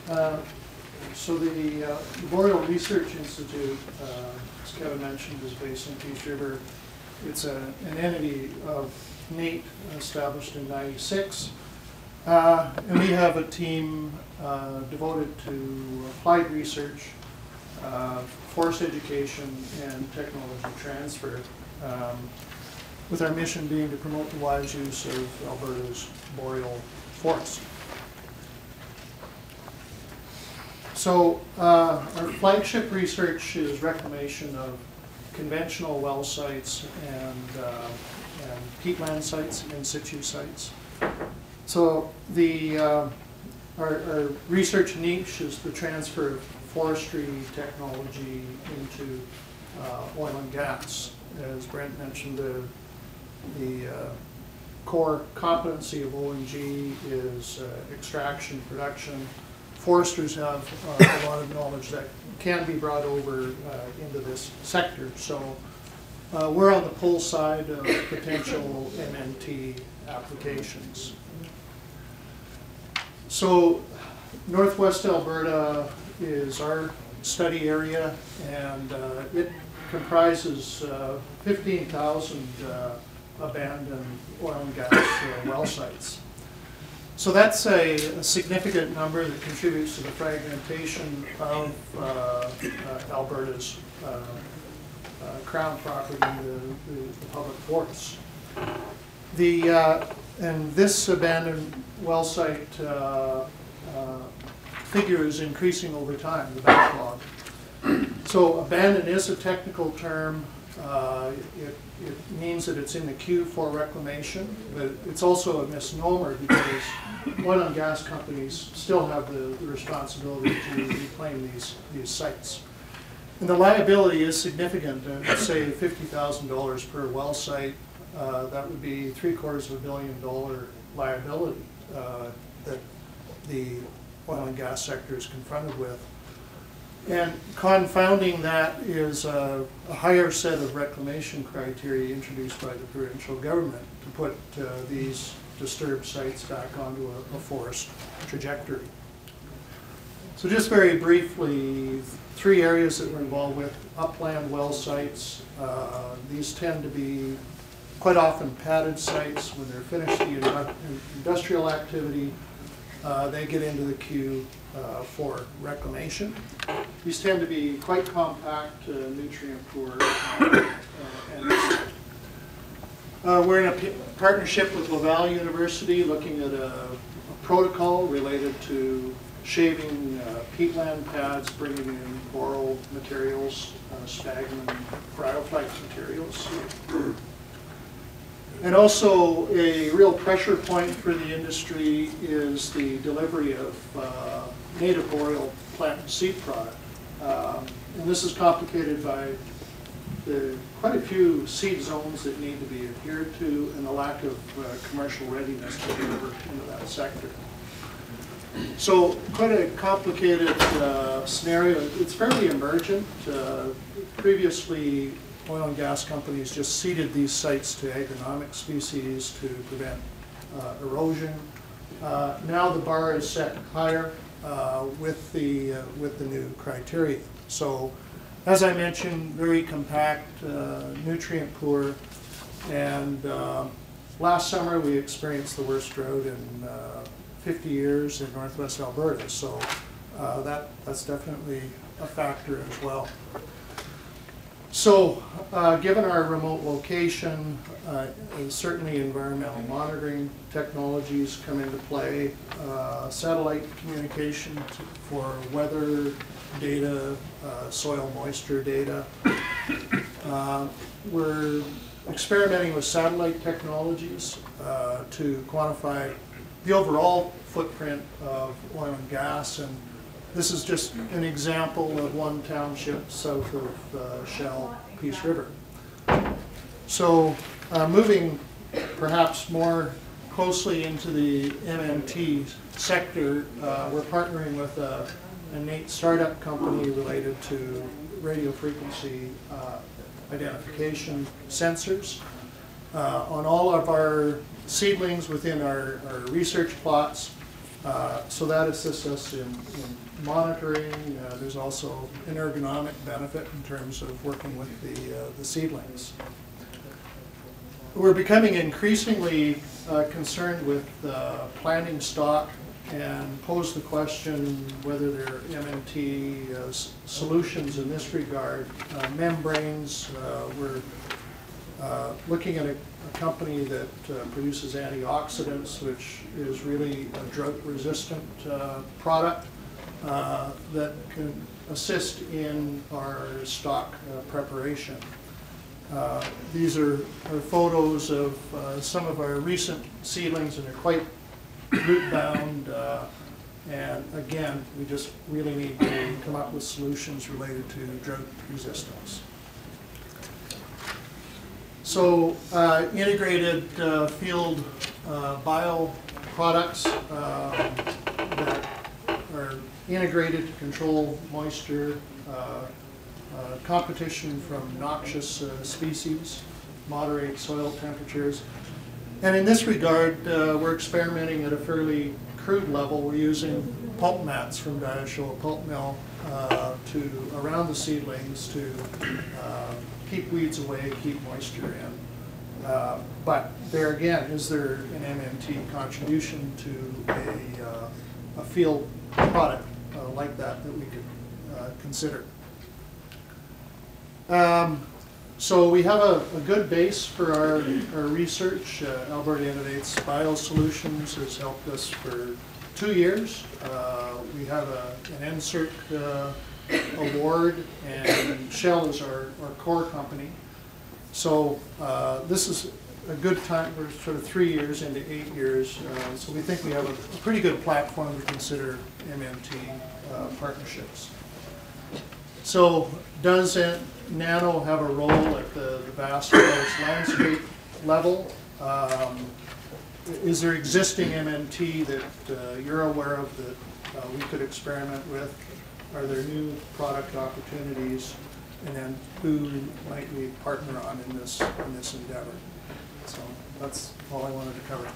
So the Boreal Research Institute, as Kevin mentioned, is based in Peace River. It's an entity of NATE established in '96. And we have a team devoted to applied research, forest education, and technology transfer, with our mission being to promote the wise use of Alberta's boreal forest. So our flagship research is reclamation of conventional well sites and peatland sites, in situ sites. So our research niche is the transfer of forestry technology into oil and gas. As Brent mentioned, the core competency of ONG is extraction, production. Foresters have a lot of knowledge that can be brought over into this sector. So we're on the pull side of potential MNT applications. So Northwest Alberta is our study area, and it comprises 15,000 abandoned oil and gas well sites. So that's a significant number that contributes to the fragmentation of Alberta's crown property, the public forests. And this abandoned well site figure is increasing over time, the backlog. So abandoned is a technical term. It means that it's in the queue for reclamation, but it's also a misnomer because oil and gas companies still have the responsibility to reclaim these sites. And the liability is significant. Say $50,000 per well site, that would be $750 million liability that the oil and gas sector is confronted with. And confounding that is a higher set of reclamation criteria introduced by the provincial government to put these disturbed sites back onto a forest trajectory. So just very briefly, 3 areas that we're involved with: upland well sites. These tend to be quite often padded sites. When they're finished the industrial activity, they get into the queue for reclamation. These tend to be quite compact, nutrient poor. We're in a partnership with Laval University looking at a protocol related to shaving peatland pads, bringing in boreal materials, sphagnum, bryophyte materials. And also a real pressure point for the industry is the delivery of native boreal plant and seed product. And this is complicated by quite a few seed zones that need to be adhered to and the lack of commercial readiness to deliver into that sector. So quite a complicated scenario. It's fairly emergent. Previously, oil and gas companies just seeded these sites to agronomic species to prevent erosion. Now the bar is set higher with the new criteria. So, as I mentioned, very compact, nutrient poor, and last summer we experienced the worst drought in 50 years in Northwest Alberta. So that's definitely a factor as well. So, given our remote location, certainly environmental monitoring technologies come into play. Satellite communication for weather data, soil moisture data. We're experimenting with satellite technologies to quantify the overall footprint of oil and gas, and this is just an example of one township south of Shell, Peace River. So moving perhaps more closely into the MNT sector, we're partnering with a NATE startup company related to radio frequency identification sensors. On all of our seedlings within our research plots, So that assists us in monitoring. There's also an ergonomic benefit in terms of working with the seedlings. We're becoming increasingly concerned with planting stock and pose the question whether there are MNT solutions in this regard. Membranes, we're looking at a company that produces antioxidants, which is really a drought-resistant product that can assist in our stock preparation. These are photos of some of our recent seedlings, and they're quite root-bound. And again, we just really need to come up with solutions related to drought resistance. So integrated field bio products that are integrated to control moisture, competition from noxious species, moderate soil temperatures. And in this regard, we're experimenting at a fairly crude level. We're using pulp mats from Diashoa Pulp Mill around the seedlings to keep weeds away, keep moisture in. But there again, is there an MNT contribution to a field product like that we could consider? So we have a good base for our research. Alberta Innovates Biosolutions has helped us for 2 years. We have an NSERC award, and Shell is our core company. So this is a good time. We're sort of 3 years into 8 years. So we think we have a pretty good platform to consider MNT partnerships. So does Nano have a role at the vast forest landscape level? Is there existing MNT that you're aware of that we could experiment with? Are there new product opportunities? And then who might we partner on in this endeavor? So that's all I wanted to cover.